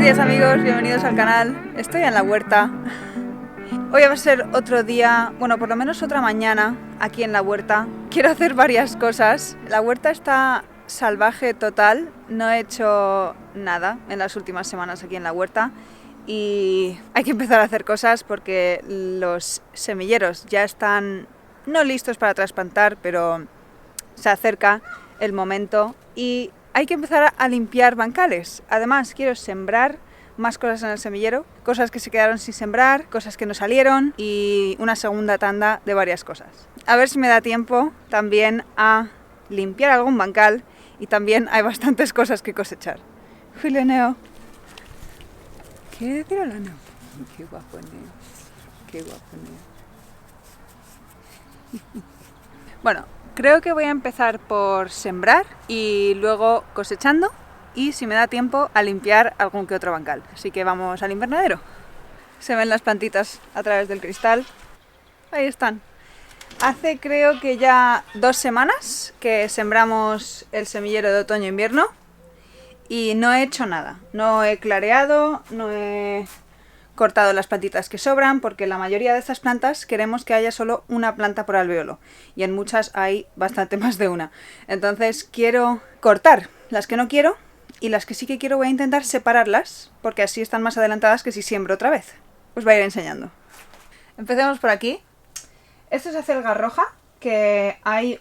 días amigos, bienvenidos al canal. Estoy en la huerta. Hoy va a ser otro día, bueno, por lo menos otra mañana aquí en la huerta. Quiero hacer varias cosas. La huerta está salvaje total. No he hecho nada en las últimas semanas aquí en la huerta. Y hay que empezar a hacer cosas porque los semilleros ya están no listos para trasplantar, pero se acerca el momento y hay que empezar a limpiar bancales. Además, quiero sembrar más cosas en el semillero, cosas que se quedaron sin sembrar, cosas que no salieron y una segunda tanda de varias cosas. A ver si me da tiempo también a limpiar algún bancal y también hay bastantes cosas que cosechar. Julianeo. ¿Qué decir hola, no? Qué guapo, Neo. Qué guapo, Neo. Bueno, creo que voy a empezar por sembrar y luego cosechando y si me da tiempo a limpiar algún que otro bancal. Así que vamos al invernadero. Se ven las plantitas a través del cristal. Ahí están. Hace creo que ya 2 semanas que sembramos el semillero de otoño-invierno y no he hecho nada. No he clareado, no he cortado las plantitas que sobran, porque la mayoría de estas plantas queremos que haya solo una planta por alvéolo y en muchas hay bastante más de una. Entonces quiero cortar las que no quiero y las que sí que quiero voy a intentar separarlas, porque así están más adelantadas que si siembro otra vez. Os voy a ir enseñando. Empecemos por aquí. Esto es acelga roja, que hay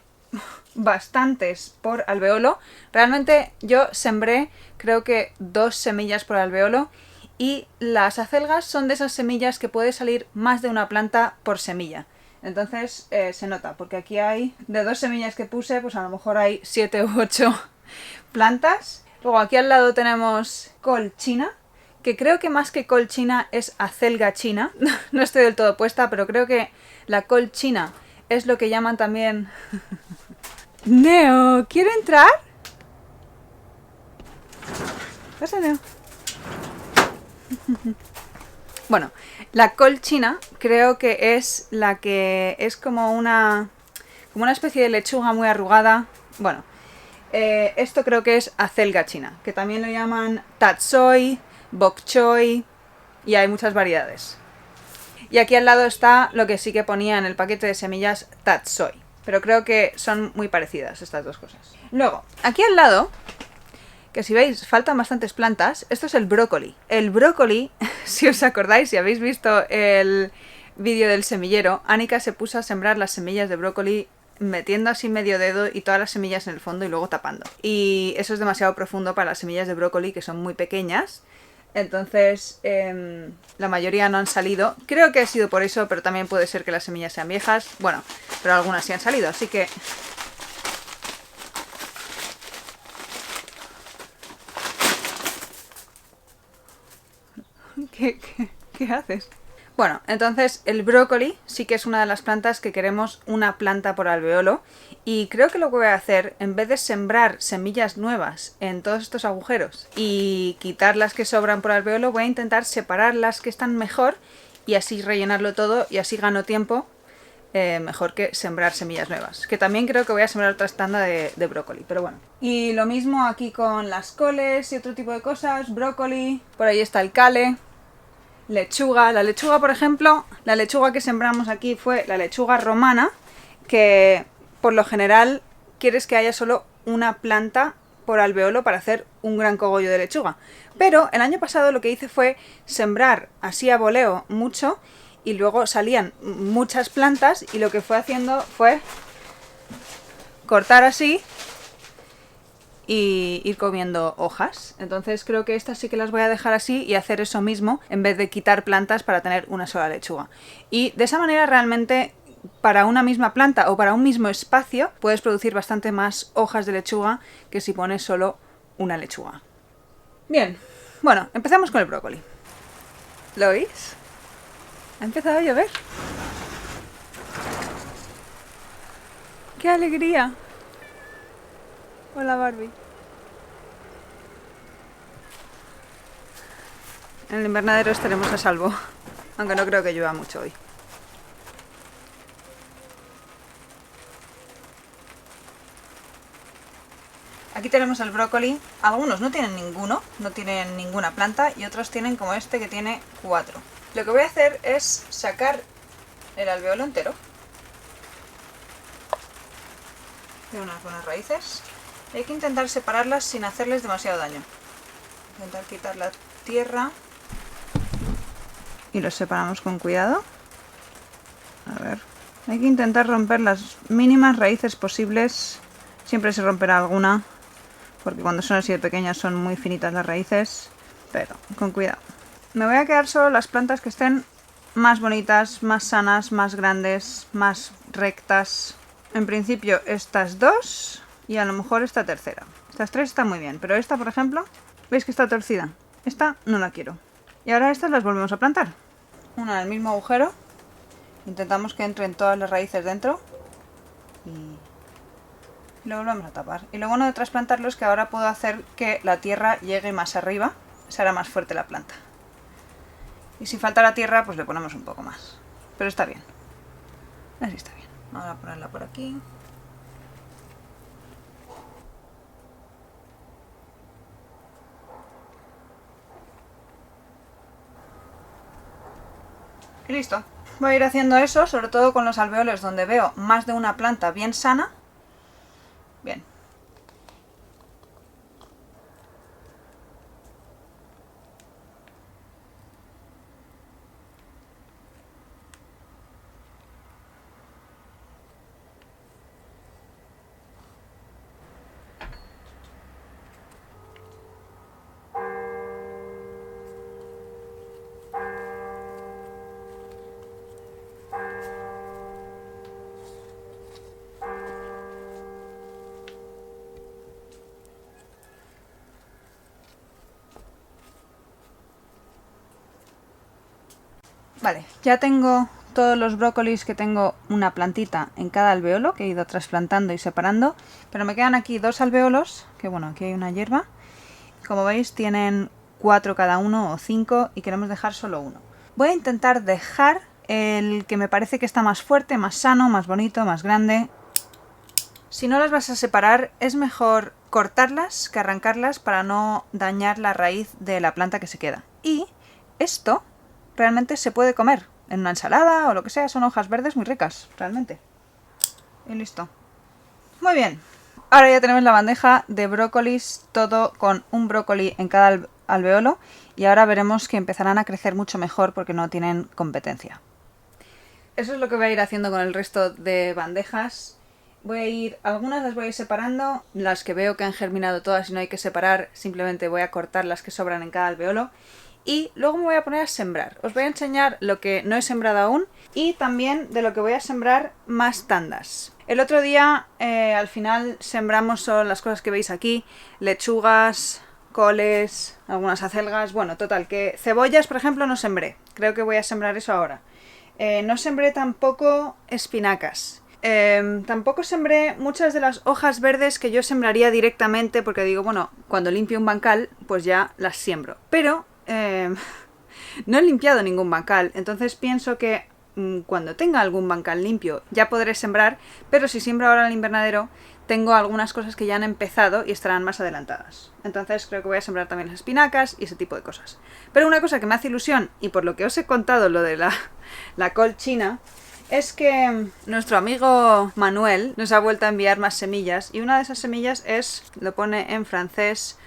bastantes por alvéolo. Realmente yo sembré creo que 2 semillas por alvéolo. Y las acelgas son de esas semillas que puede salir más de una planta por semilla. Entonces se nota, porque aquí hay de 2 semillas que puse, pues a lo mejor hay 7 u 8 plantas. Luego aquí al lado tenemos col china, que creo que más que col china es acelga china. No estoy del todo puesta, pero creo que la col china es lo que llaman también... Neo, ¿quiere entrar? Pasa, Neo. Bueno, la col china creo que es la que es como una especie de lechuga muy arrugada. Bueno, esto creo que es acelga china, que también lo llaman tatsoi, bok choy y hay muchas variedades. Y aquí al lado está lo que sí que ponía en el paquete de semillas tatsoi, pero creo que son muy parecidas estas dos cosas. Luego, aquí al lado, que si veis faltan bastantes plantas, esto es el brócoli. El brócoli, si os acordáis, si habéis visto el vídeo del semillero, Annika se puso a sembrar las semillas de brócoli metiendo así medio dedo y todas las semillas en el fondo y luego tapando. Y eso es demasiado profundo para las semillas de brócoli, que son muy pequeñas. Entonces, la mayoría no han salido. Creo que ha sido por eso, pero también puede ser que las semillas sean viejas. Bueno, pero algunas sí han salido, así que... ¿Qué haces? Bueno, entonces el brócoli sí que es una de las plantas que queremos una planta por alvéolo y creo que lo que voy a hacer, en vez de sembrar semillas nuevas en todos estos agujeros y quitar las que sobran por alvéolo, voy a intentar separar las que están mejor y así rellenarlo todo y así gano tiempo, mejor que sembrar semillas nuevas. Que también creo que voy a sembrar otra tanda de brócoli, pero bueno. Y lo mismo aquí con las coles y otro tipo de cosas, brócoli, por ahí está el kale. Lechuga, la lechuga por ejemplo, la lechuga que sembramos aquí fue la lechuga romana, que por lo general quieres que haya solo una planta por alvéolo para hacer un gran cogollo de lechuga. Pero el año pasado lo que hice fue sembrar así a voleo mucho y luego salían muchas plantas y lo que fue haciendo fue cortar así y ir comiendo hojas. Entonces creo que estas sí que las voy a dejar así y hacer eso mismo en vez de quitar plantas para tener una sola lechuga. Y de esa manera realmente para una misma planta o para un mismo espacio puedes producir bastante más hojas de lechuga que si pones solo una lechuga. Bien, bueno, empezamos con el brócoli. ¿Lo oís? Ha empezado a llover. ¡Qué alegría! Hola Barbie. En el invernadero estaremos a salvo, aunque no creo que llueva mucho hoy. Aquí tenemos el brócoli. Algunos no tienen ninguno, no tienen ninguna planta, y otros tienen como este que tiene 4. Lo que voy a hacer es sacar el alveolo entero de unas buenas raíces. Y hay que intentar separarlas sin hacerles demasiado daño. Intentar quitar la tierra y los separamos con cuidado. A ver, hay que intentar romper las mínimas raíces posibles. Siempre se romperá alguna, porque cuando son así de pequeñas son muy finitas las raíces, pero con cuidado. Me voy a quedar solo las plantas que estén más bonitas, más sanas, más grandes, más rectas. En principio estas 2 y a lo mejor esta tercera. Estas 3 están muy bien, pero esta, por ejemplo, ¿veis que está torcida? Esta no la quiero. Y ahora estas las volvemos a plantar. Una en el mismo agujero. Intentamos que entren todas las raíces dentro. Y lo volvemos a tapar. Y lo bueno de trasplantarlo es que ahora puedo hacer que la tierra llegue más arriba. Se hará más fuerte la planta. Y si falta la tierra, pues le ponemos un poco más. Pero está bien. Así está bien. Vamos a ponerla por aquí. Y listo. Voy a ir haciendo eso, sobre todo con los alveolos donde veo más de una planta bien sana. Bien. Vale, ya tengo todos los brócolis, que tengo una plantita en cada alveolo que he ido trasplantando y separando, pero me quedan aquí 2 alveolos, que bueno, aquí hay una hierba. Como veis tienen 4 cada uno o 5 y queremos dejar solo uno. Voy a intentar dejar el que me parece que está más fuerte, más sano, más bonito, más grande. Si no las vas a separar, es mejor cortarlas que arrancarlas para no dañar la raíz de la planta que se queda. Y esto realmente se puede comer en una ensalada o lo que sea, son hojas verdes muy ricas, realmente. Y listo. Muy bien, ahora ya tenemos la bandeja de brócolis, todo con un brócoli en cada alveolo, y ahora veremos que empezarán a crecer mucho mejor porque no tienen competencia. Eso es lo que voy a ir haciendo con el resto de bandejas. Algunas las voy a ir separando, las que veo que han germinado todas y no hay que separar, simplemente voy a cortar las que sobran en cada alveolo. Y luego me voy a poner a sembrar. Os voy a enseñar lo que no he sembrado aún y también de lo que voy a sembrar más tandas. El otro día al final sembramos solo las cosas que veis aquí, lechugas, coles, algunas acelgas, bueno, total, que cebollas por ejemplo no sembré, creo que voy a sembrar eso ahora. No sembré tampoco espinacas. Tampoco sembré muchas de las hojas verdes que yo sembraría directamente porque digo, bueno, cuando limpio un bancal pues ya las siembro. Pero no he limpiado ningún bancal, entonces pienso que cuando tenga algún bancal limpio ya podré sembrar, pero si siembro ahora en el invernadero tengo algunas cosas que ya han empezado y estarán más adelantadas. Entonces creo que voy a sembrar también las espinacas y ese tipo de cosas. Pero una cosa que me hace ilusión, y por lo que os he contado lo de la col china, es que nuestro amigo Manuel nos ha vuelto a enviar más semillas, y una de esas semillas lo pone en francés,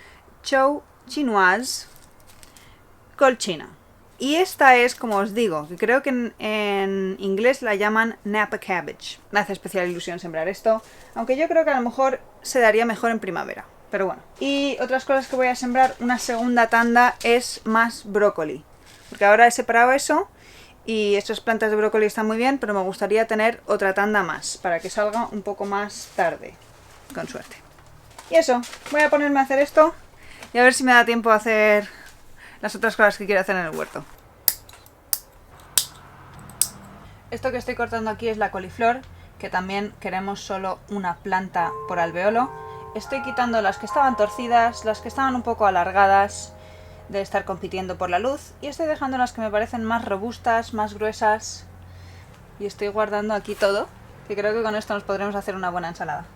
choux chinoise, col china. Y esta es, como os digo, que creo que en inglés la llaman Napa cabbage. Me hace especial ilusión sembrar esto, aunque yo creo que a lo mejor se daría mejor en primavera. Pero bueno. Y otras cosas que voy a sembrar, una segunda tanda, es más brócoli. Porque ahora he separado eso y estas plantas de brócoli están muy bien, pero me gustaría tener otra tanda más, para que salga un poco más tarde, con suerte. Y eso, voy a ponerme a hacer esto y a ver si me da tiempo a hacer las otras cosas que quiero hacer en el huerto. Esto que estoy cortando aquí es la coliflor, que también queremos solo una planta por alveolo. Estoy quitando las que estaban torcidas, las que estaban un poco alargadas de estar compitiendo por la luz, y estoy dejando las que me parecen más robustas, más gruesas, y estoy guardando aquí todo, que creo que con esto nos podremos hacer una buena ensalada.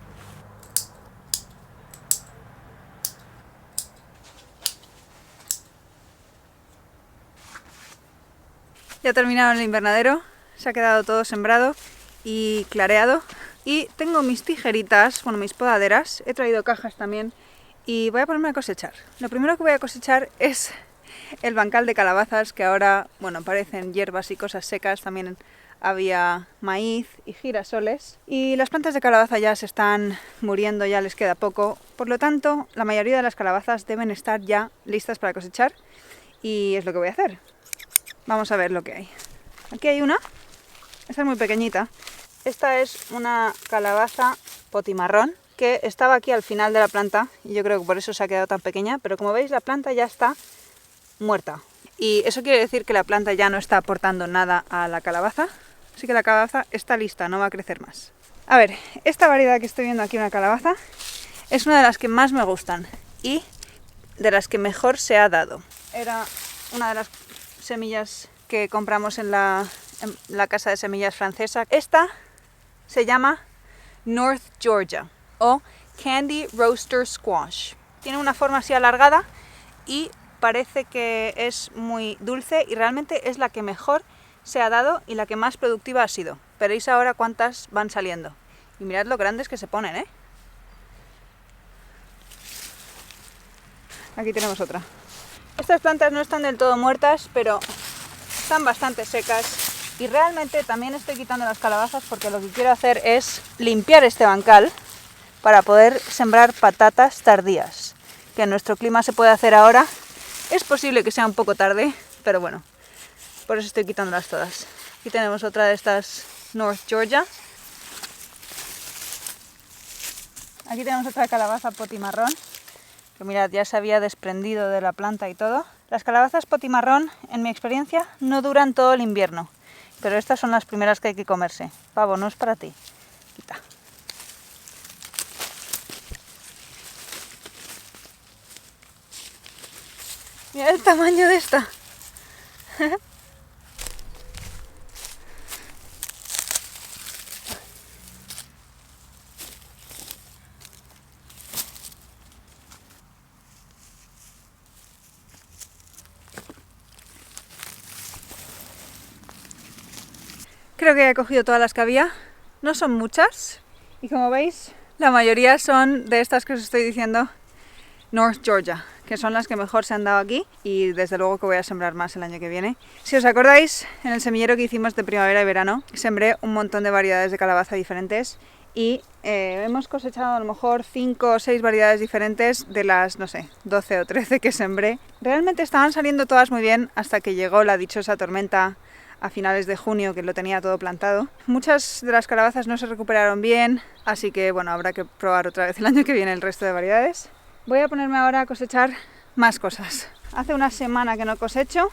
Ya he terminado el invernadero, se ha quedado todo sembrado y clareado. Y tengo mis tijeritas, bueno, mis podaderas, he traído cajas también y voy a ponerme a cosechar. Lo primero que voy a cosechar es el bancal de calabazas, que ahora, bueno, parecen hierbas y cosas secas. También había maíz y girasoles. Y las plantas de calabaza ya se están muriendo, ya les queda poco. Por lo tanto, la mayoría de las calabazas deben estar ya listas para cosechar. Y es lo que voy a hacer. Vamos a ver lo que hay. Aquí hay una. Esta es muy pequeñita. Esta es una calabaza potimarrón que estaba aquí al final de la planta y yo creo que por eso se ha quedado tan pequeña, pero como veis la planta ya está muerta y eso quiere decir que la planta ya no está aportando nada a la calabaza, así que la calabaza está lista, no va a crecer más. A ver, esta variedad que estoy viendo aquí, una calabaza, es una de las que más me gustan y de las que mejor se ha dado. Era una de las semillas que compramos en la casa de semillas francesa. Esta se llama North Georgia o Candy Roaster Squash. Tiene una forma así alargada y parece que es muy dulce y realmente es la que mejor se ha dado y la que más productiva ha sido. Veréis ahora cuántas van saliendo. Y mirad lo grandes que se ponen, ¿eh? Aquí tenemos otra. Estas plantas no están del todo muertas, pero están bastante secas. Y realmente también estoy quitando las calabazas porque lo que quiero hacer es limpiar este bancal para poder sembrar patatas tardías. Que en nuestro clima se puede hacer ahora. Es posible que sea un poco tarde, pero bueno, por eso estoy quitándolas todas. Aquí tenemos otra de estas North Georgia. Aquí tenemos otra calabaza potimarrón, que mirad, ya se había desprendido de la planta y todo. Las calabazas potimarrón, en mi experiencia, no duran todo el invierno. Pero estas son las primeras que hay que comerse. Pavo, no es para ti. Quita. Mira el tamaño de esta. Creo que he cogido todas las que había. No son muchas. Y como veis, la mayoría son de estas que os estoy diciendo, North Georgia, que son las que mejor se han dado aquí y desde luego que voy a sembrar más el año que viene. Si os acordáis, en el semillero que hicimos de primavera y verano, sembré un montón de variedades de calabaza diferentes y hemos cosechado a lo mejor 5 o 6 variedades diferentes de las, no sé, 12 o 13 que sembré. Realmente estaban saliendo todas muy bien hasta que llegó la dichosa tormenta a finales de junio, que lo tenía todo plantado. Muchas de las calabazas no se recuperaron bien, así que bueno, habrá que probar otra vez el año que viene el resto de variedades. Voy a ponerme ahora a cosechar más cosas. Hace una semana que no cosecho,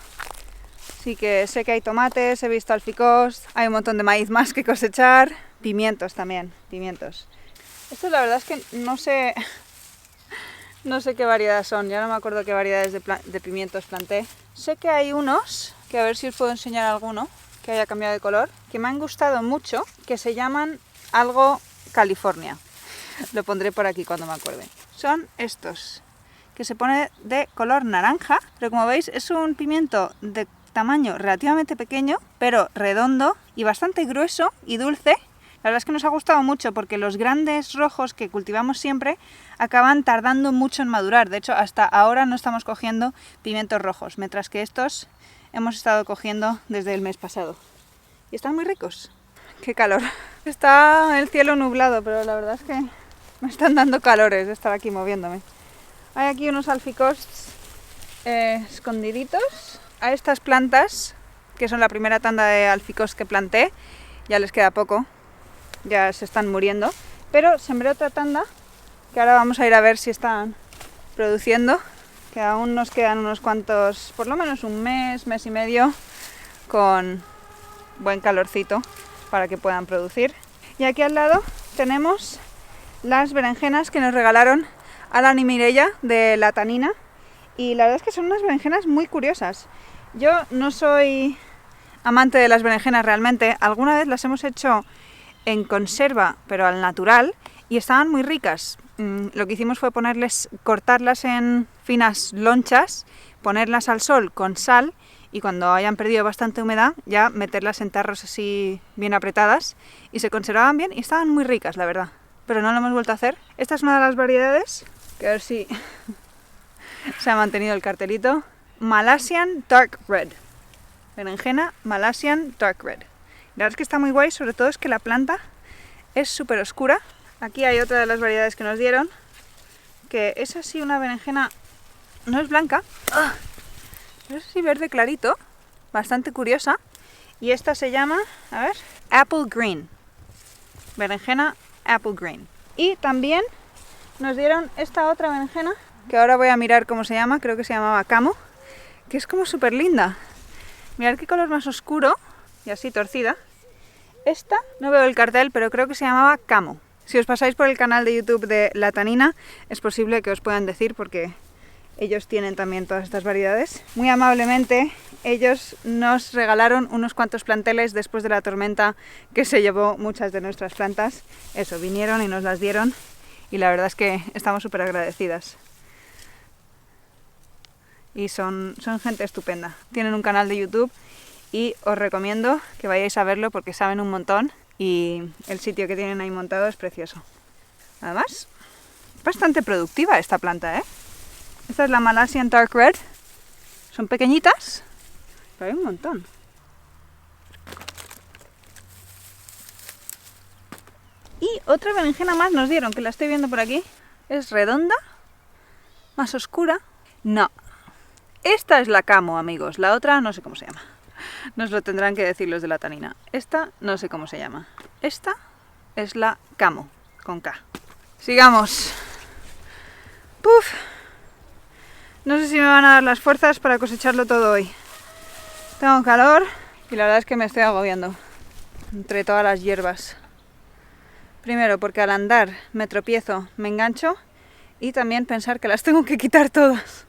así que sé que hay tomates, he visto alficós, hay un montón de maíz más que cosechar, pimientos también, pimientos. Estos la verdad es que no sé qué variedades son, ya no me acuerdo qué variedades de pimientos planté. Sé que hay unos, que a ver si os puedo enseñar alguno que haya cambiado de color, que me han gustado mucho, que se llaman algo California. Lo pondré por aquí cuando me acuerde. Son estos, que se pone de color naranja, pero como veis es un pimiento de tamaño relativamente pequeño, pero redondo y bastante grueso y dulce. La verdad es que nos ha gustado mucho porque los grandes rojos que cultivamos siempre acaban tardando mucho en madurar. De hecho, hasta ahora no estamos cogiendo pimientos rojos, mientras que estos hemos estado cogiendo desde el mes pasado. Y están muy ricos. ¡Qué calor! Está el cielo nublado, pero la verdad es que me están dando calores de estar aquí moviéndome. Hay aquí unos alficós escondiditos. A estas plantas, que son la primera tanda de alficós que planté, ya les queda poco. Ya se están muriendo, pero sembré otra tanda que ahora vamos a ir a ver si están produciendo, que aún nos quedan unos cuantos, por lo menos un mes, mes y medio, con buen calorcito para que puedan producir. Y aquí al lado tenemos las berenjenas que nos regalaron Alan y Mireia de La Tanina, y la verdad es que son unas berenjenas muy curiosas. Yo no soy amante de las berenjenas realmente, alguna vez las hemos hecho en conserva, pero al natural, y estaban muy ricas. Lo que hicimos fue cortarlas en finas lonchas, ponerlas al sol con sal y cuando hayan perdido bastante humedad ya meterlas en tarros así bien apretadas y se conservaban bien y estaban muy ricas, la verdad. Pero no lo hemos vuelto a hacer. Esta es una de las variedades, que a ver si se ha mantenido el cartelito. Malaysian Dark Red. Berenjena Malaysian Dark Red. La verdad es que está muy guay, sobre todo es que la planta es súper oscura. Aquí hay otra de las variedades que nos dieron, que es así una berenjena, no es blanca, es así verde clarito, bastante curiosa. Y esta se llama, a ver, Apple Green. Berenjena Apple Green. Y también nos dieron esta otra berenjena, que ahora voy a mirar cómo se llama, creo que se llamaba Camo, que es como súper linda. Mirad qué color más oscuro y así torcida. Esta, no veo el cartel, pero creo que se llamaba Camo. Si os pasáis por el canal de YouTube de La Tanina, es posible que os puedan decir porque ellos tienen también todas estas variedades. Muy amablemente, ellos nos regalaron unos cuantos planteles después de la tormenta que se llevó muchas de nuestras plantas. Eso, vinieron y nos las dieron y la verdad es que estamos súper agradecidas. Y son gente estupenda. Tienen un canal de YouTube y os recomiendo que vayáis a verlo porque saben un montón y el sitio que tienen ahí montado es precioso. Además, bastante productiva esta planta, ¿eh? Esta es la Malaysian Dark Red. Son pequeñitas, pero hay un montón. Y otra berenjena más nos dieron, que la estoy viendo por aquí. Es redonda, más oscura. No, esta es la Camo, amigos. La otra no sé cómo se llama. Nos lo tendrán que decir los de La Tanina. Esta no sé cómo se llama. Esta es la Camo, con K. Sigamos. ¡Puf! No sé si me van a dar las fuerzas para cosecharlo todo hoy. Tengo calor y la verdad es que me estoy agobiando entre todas las hierbas. Primero porque al andar me tropiezo, me engancho y también pensar que las tengo que quitar todas.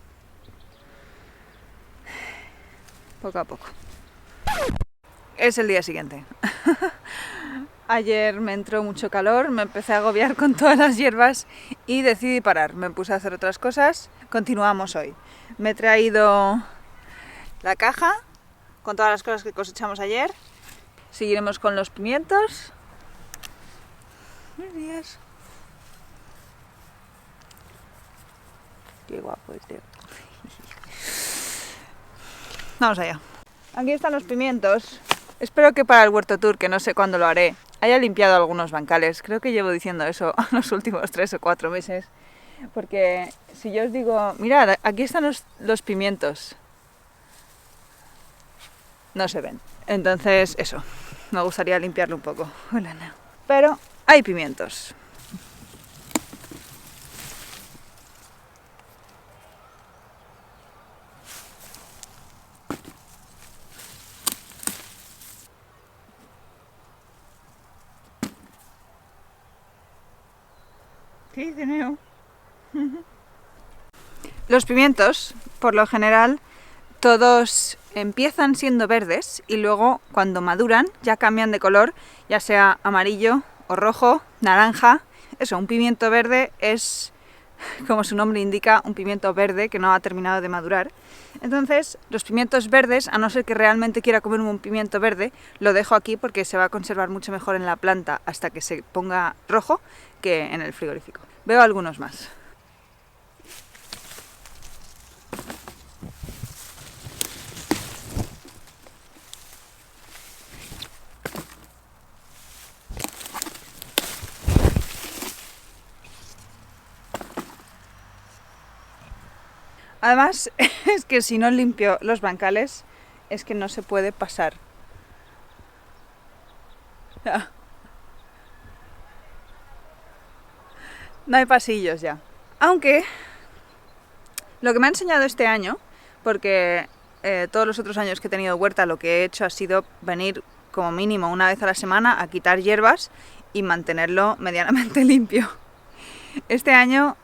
Poco a poco. Es el día siguiente. Ayer me entró mucho calor, me empecé a agobiar con todas las hierbas y decidí parar. Me puse a hacer otras cosas. Continuamos hoy. Me he traído la caja con todas las cosas que cosechamos ayer. Seguiremos con los pimientos. Buenos días. Qué guapo es, tío. Vamos allá. Aquí están los pimientos. Espero que para el Huerto Tour, que no sé cuándo lo haré, haya limpiado algunos bancales. Creo que llevo diciendo eso los últimos 3 o 4 meses. Porque si yo os digo, mirad, aquí están los pimientos, no se ven. Entonces, eso, me gustaría limpiarlo un poco. Hola, no. Pero hay pimientos. Sí, creo. Los pimientos, por lo general, todos empiezan siendo verdes y luego cuando maduran ya cambian de color, ya sea amarillo o rojo, naranja. Eso, un pimiento verde es, como su nombre indica, un pimiento verde que no ha terminado de madurar. Entonces, los pimientos verdes, a no ser que realmente quiera comer un pimiento verde, lo dejo aquí porque se va a conservar mucho mejor en la planta hasta que se ponga rojo que en el frigorífico. Veo algunos más. Además, es que si no limpio los bancales, es que no se puede pasar. No hay pasillos ya. Aunque, lo que me ha enseñado este año, porque todos los otros años que he tenido huerta lo que he hecho ha sido venir como mínimo una vez a la semana a quitar hierbas y mantenerlo medianamente limpio. Este año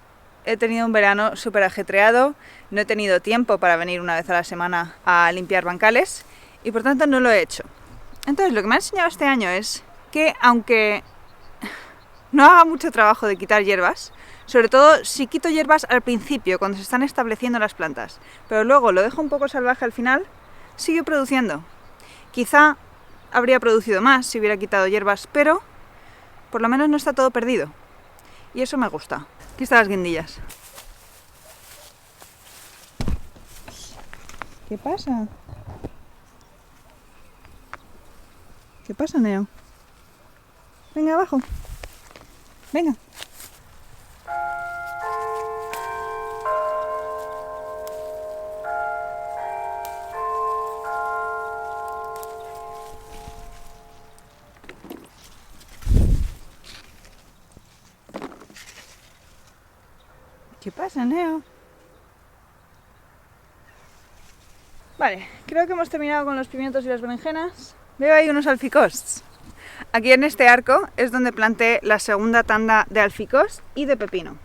he tenido un verano súper ajetreado, no he tenido tiempo para venir una vez a la semana a limpiar bancales y por tanto no lo he hecho. Entonces lo que me ha enseñado este año es que aunque no haga mucho trabajo de quitar hierbas, sobre todo si quito hierbas al principio, cuando se están estableciendo las plantas, pero luego lo dejo un poco salvaje al final, sigue produciendo. Quizá habría producido más si hubiera quitado hierbas, pero por lo menos no está todo perdido. Y eso me gusta. Aquí están las guindillas. ¿Qué pasa? ¿Qué pasa, Neo? Venga, abajo. Venga. ¿Qué pasa, Neo? Vale, creo que hemos terminado con los pimientos y las berenjenas. Veo ahí unos alficosts. Aquí en este arco es donde planté la segunda tanda de alficost y de pepino.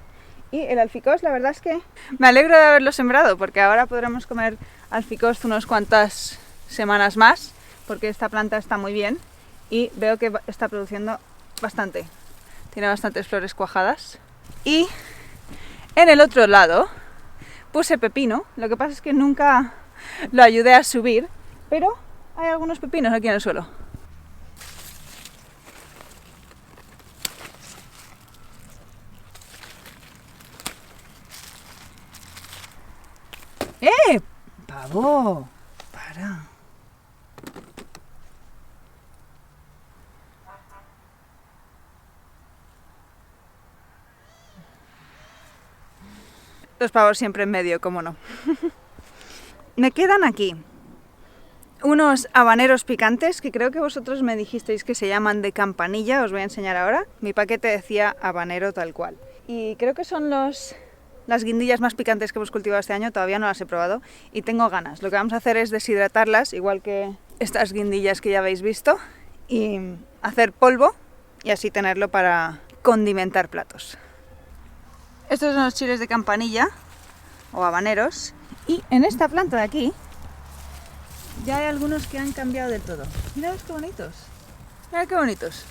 Y el alficost, la verdad es que me alegro de haberlo sembrado, porque ahora podremos comer alficost unas cuantas semanas más, porque esta planta está muy bien y veo que está produciendo bastante. Tiene bastantes flores cuajadas. Y en el otro lado puse pepino, lo que pasa es que nunca lo ayudé a subir, pero hay algunos pepinos aquí en el suelo. ¡Eh! ¡Pavo! ¡Para! Los pavos siempre en medio, cómo no. Me quedan aquí unos habaneros picantes que creo que vosotros me dijisteis que se llaman de campanilla, os voy a enseñar ahora. Mi paquete decía habanero tal cual. Y creo que son las guindillas más picantes que hemos cultivado este año, todavía no las he probado y tengo ganas. Lo que vamos a hacer es deshidratarlas, igual que estas guindillas que ya habéis visto, y hacer polvo y así tenerlo para condimentar platos. Estos son los chiles de campanilla o habaneros y en esta planta de aquí ya hay algunos que han cambiado del todo. Mirad qué bonitos. Mirad qué bonitos.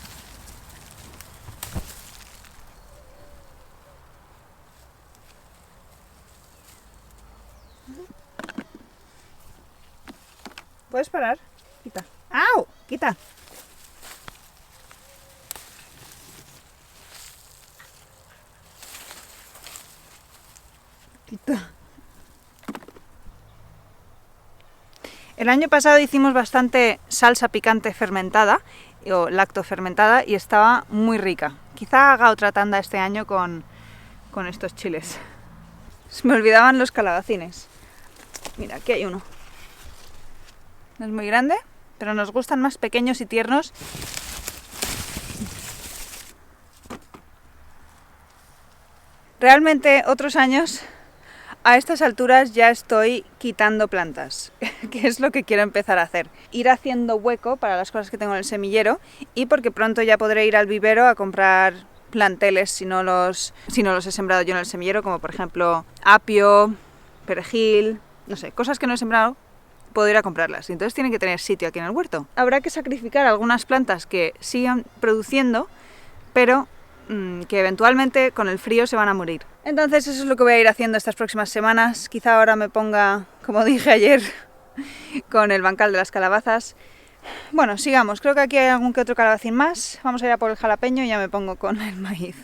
¿Puedes parar? Quita. ¡Au! Quita. Quita. El año pasado hicimos bastante salsa picante fermentada o lactofermentada y estaba muy rica. Quizá haga otra tanda este año con estos chiles. Se me olvidaban los calabacines. Mira, aquí hay uno. No es muy grande, pero nos gustan más pequeños y tiernos. Realmente otros años a estas alturas ya estoy quitando plantas, que es lo que quiero empezar a hacer. Ir haciendo hueco para las cosas que tengo en el semillero y porque pronto ya podré ir al vivero a comprar planteles si no los he sembrado yo en el semillero, como por ejemplo apio, perejil, no sé, cosas que no he sembrado, puedo ir a comprarlas. Entonces tienen que tener sitio aquí en el huerto. Habrá que sacrificar algunas plantas que sigan produciendo, pero que eventualmente con el frío se van a morir. Entonces eso es lo que voy a ir haciendo estas próximas semanas. Quizá ahora me ponga, como dije ayer, con el bancal de las calabazas. Bueno, sigamos. Creo que aquí hay algún que otro calabacín más. Vamos a ir a por el jalapeño y ya me pongo con el maíz.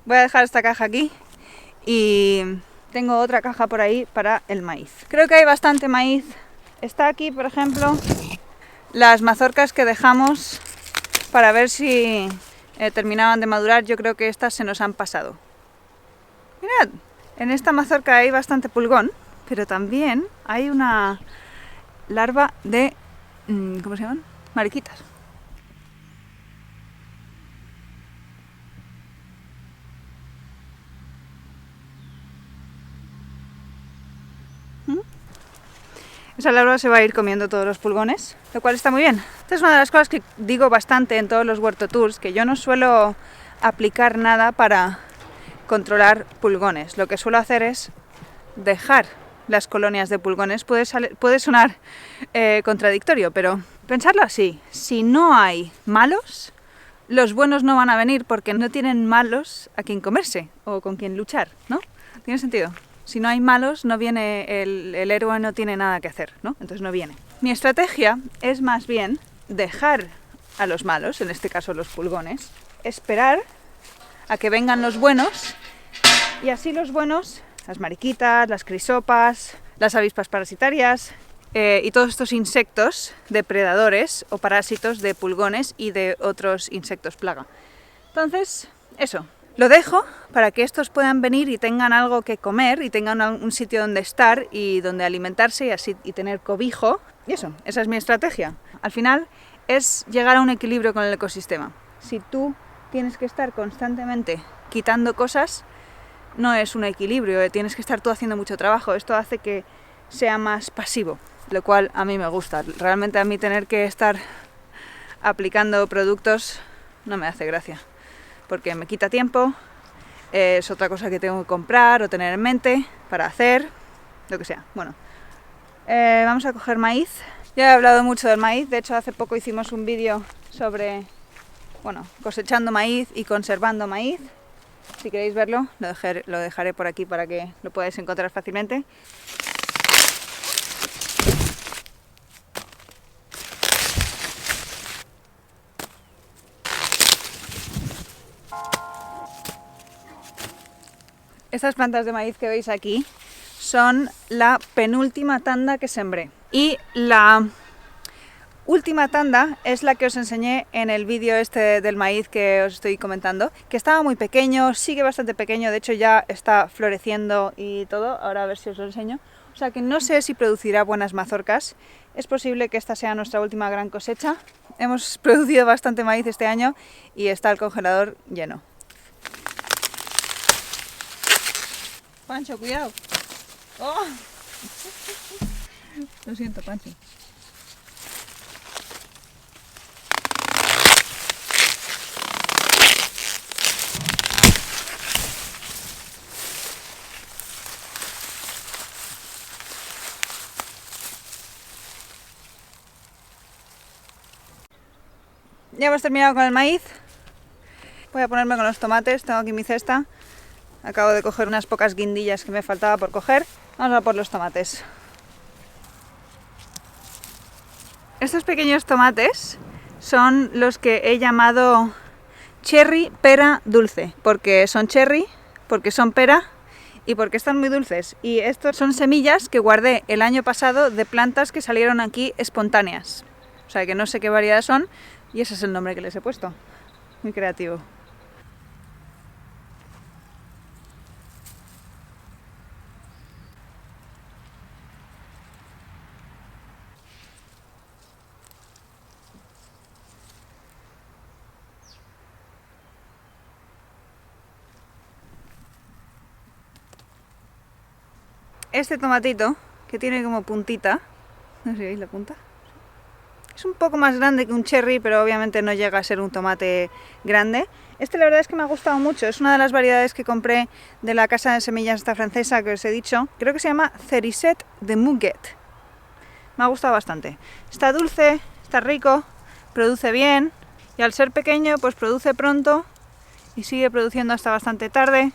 Voy a dejar esta caja aquí y tengo otra caja por ahí para el maíz. Creo que hay bastante maíz. Está aquí, por ejemplo, las mazorcas que dejamos para ver si terminaban de madurar. Yo creo que estas se nos han pasado. Mirad, en esta mazorca hay bastante pulgón, pero también hay una larva de... ¿cómo se llaman? Mariquitas. Esa larva se va a ir comiendo todos los pulgones, lo cual está muy bien. Esta es una de las cosas que digo bastante en todos los huerto tours, que yo no suelo aplicar nada para controlar pulgones. Lo que suelo hacer es dejar las colonias de pulgones. Puede sonar contradictorio, pero pensarlo así. Si no hay malos, los buenos no van a venir porque no tienen malos a quien comerse o con quien luchar, ¿no? ¿Tiene sentido? Si no hay malos, no viene el héroe, no tiene nada que hacer, ¿no? Entonces no viene. Mi estrategia es más bien dejar a los malos, en este caso los pulgones, esperar a que vengan los buenos y así los buenos, las mariquitas, las crisopas, las avispas parasitarias y todos estos insectos depredadores o parásitos de pulgones y de otros insectos plaga. Entonces, eso. Lo dejo para que estos puedan venir y tengan algo que comer y tengan un sitio donde estar y donde alimentarse y así y tener cobijo. Y eso, esa es mi estrategia. Al final es llegar a un equilibrio con el ecosistema. Si tú tienes que estar constantemente quitando cosas, no es un equilibrio, tienes que estar tú haciendo mucho trabajo. Esto hace que sea más pasivo, lo cual a mí me gusta. Realmente a mí tener que estar aplicando productos no me hace gracia. Porque me quita tiempo, es otra cosa que tengo que comprar o tener en mente para hacer, lo que sea. Bueno, vamos a coger maíz. Ya he hablado mucho del maíz, de hecho hace poco hicimos un vídeo sobre, bueno, cosechando maíz y conservando maíz. Si queréis verlo, lo dejaré por aquí para que lo podáis encontrar fácilmente. Estas plantas de maíz que veis aquí son la penúltima tanda que sembré. Y la última tanda es la que os enseñé en el vídeo este del maíz que os estoy comentando, que estaba muy pequeño, sigue bastante pequeño, de hecho ya está floreciendo y todo, ahora a ver si os lo enseño. O sea que no sé si producirá buenas mazorcas, es posible que esta sea nuestra última gran cosecha. Hemos producido bastante maíz este año y está el congelador lleno. Pancho, cuidado. Oh. Lo siento, Pancho. Ya hemos terminado con el maíz. Voy a ponerme con los tomates, tengo aquí mi cesta. Acabo de coger unas pocas guindillas que me faltaba por coger. Vamos a por los tomates. Estos pequeños tomates son los que he llamado cherry pera dulce, porque son cherry, porque son pera y porque están muy dulces. Y estos son semillas que guardé el año pasado de plantas que salieron aquí espontáneas. O sea que no sé qué variedad son y ese es el nombre que les he puesto. Muy creativo. Este tomatito, que tiene como puntita, no sé si veis la punta, es un poco más grande que un cherry, pero obviamente no llega a ser un tomate grande. Este la verdad es que me ha gustado mucho, es una de las variedades que compré de la casa de semillas esta francesa que os he dicho. Creo que se llama Cerisette de Muguet. Me ha gustado bastante. Está dulce, está rico, produce bien y al ser pequeño pues produce pronto y sigue produciendo hasta bastante tarde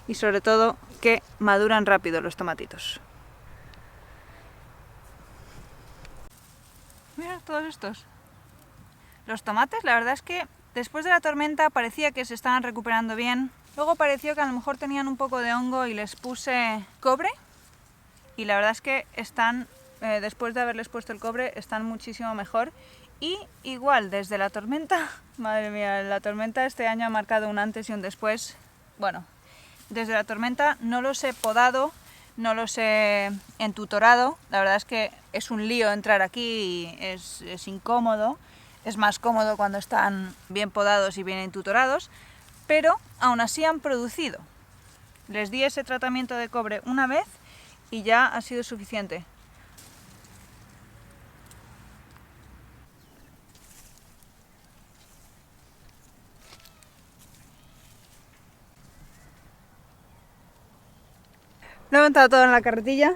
y sobre todo que maduran rápido los tomatitos. Mira todos estos. Los tomates, la verdad es que después de la tormenta parecía que se estaban recuperando bien. Luego pareció que a lo mejor tenían un poco de hongo y les puse cobre. Y la verdad es que están, después de haberles puesto el cobre, están muchísimo mejor. Y igual, desde la tormenta, madre mía, la tormenta este año ha marcado un antes y un después. Bueno, desde la tormenta no los he podado, no los he entutorado. La verdad es que es un lío entrar aquí y es incómodo. Es más cómodo cuando están bien podados y bien entutorados, pero aún así han producido. Les di ese tratamiento de cobre una vez y ya ha sido suficiente. Lo he montado todo en la carretilla: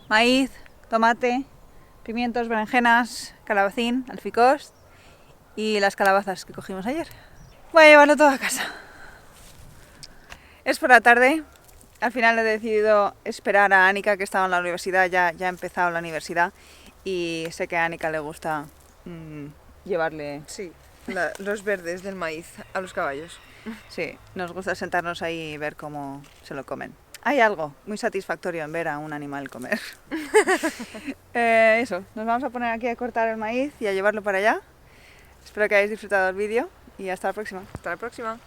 maíz, tomate, pimientos, berenjenas, calabacín, alficós y las calabazas que cogimos ayer. Voy a llevarlo todo a casa. Es por la tarde. Al final he decidido esperar a Anika, que estaba en la universidad, ya ha empezado la universidad. Y sé que a Anika le gusta llevarle... Sí, los verdes del maíz a los caballos. Sí, nos gusta sentarnos ahí y ver cómo se lo comen. Hay algo muy satisfactorio en ver a un animal comer. Eso, nos vamos a poner aquí a cortar el maíz y a llevarlo para allá. Espero que hayáis disfrutado el vídeo y hasta la próxima. Hasta la próxima.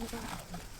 Thank you.